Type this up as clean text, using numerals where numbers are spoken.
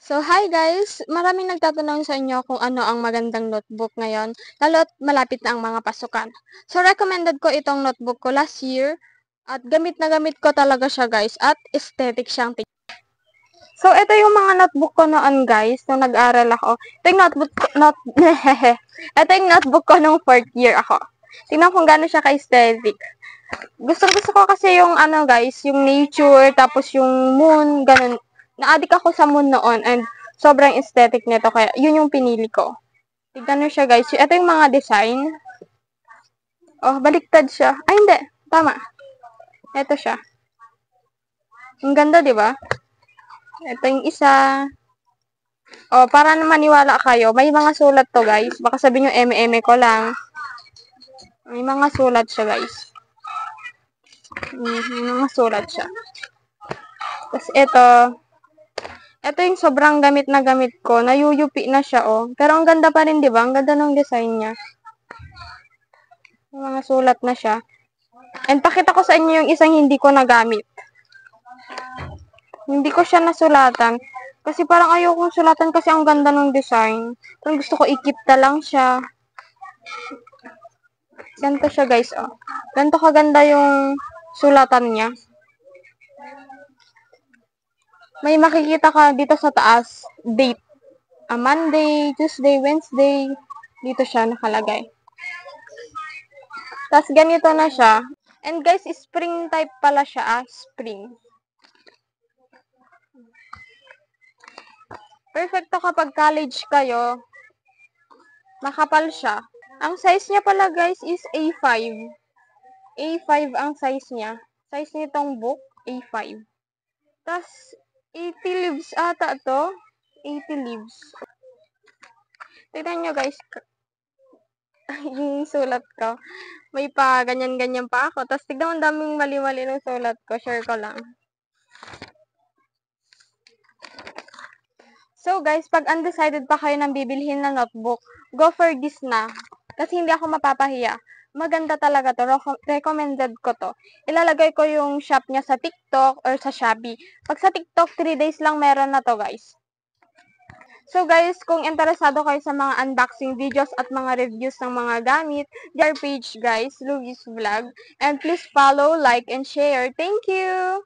So, hi guys! Maraming nagtatanong sa inyo kung ano ang magandang notebook ngayon, lalo't malapit na ang mga pasukan. So, recommended ko itong notebook ko last year at gamit na gamit ko talaga siya guys at aesthetic siyang tingnan. So, ito yung mga notebook ko noon guys, nung nag-aral ako. Ito yung ito yung notebook ko nung 4th year ako. Tingnan kung gaano siya ka-aesthetic. Gusto ko kasi yung ano guys, yung nature, tapos yung moon, ganun. Na-addict ako sa moon noon and sobrang aesthetic nito kaya yun yung pinili ko. Tignan nyo siya guys. Ito yung mga design. Oh, baliktad siya. Ay, hindi. Tama. Ito siya. Ang ganda, di ba? Ito yung isa. Oh, para na maniwala kayo, may mga sulat to guys. Baka sabihin nyo, eme-eme ko lang. May mga sulat siya guys. May mga sulat siya. Tapos ito yung sobrang gamit na gamit ko. Nayuyupi na siya, oh. Pero ang ganda pa rin, di ba? Ang ganda ng design niya. Yung mga sulat na siya. And pakita ko sa inyo yung isang hindi ko nagamit. Hindi ko siya nasulatan. Kasi parang ayokong sulatan kasi ang ganda ng design. Parang gusto ko ikip na lang siya. Ganito siya, guys, oh. Ganito kaganda yung sulatan niya. May makikita ka dito sa taas, date. Monday, Tuesday, Wednesday. Dito siya nakalagay. Tapos ganito na siya. And guys, spring type pala siya, spring. Perfecto kapag college kayo. Makapal siya. Ang size niya pala guys is A5. A5 ang size niya. Size nitong book, A5. Tapos, 80 leaves ata to. 80 leaves. Tignan nyo guys. Yung sulat ko. May pa ganyan-ganyan pa ako. Tapos tignan mo ang daming mali-mali ng sulat ko. Share ko lang. So guys, pag undecided pa kayo ng bibilhin na notebook, go for this na. Kasi hindi ako mapapahiya. Maganda talaga to. Recommended ko to. Ilalagay ko yung shop niya sa TikTok or sa Shopee. Pag sa TikTok, 3 days lang meron na to guys. So guys, kung interesado kayo sa mga unboxing videos at mga reviews ng mga gamit, their page guys, Louis Vlog. And please follow, like, and share. Thank you!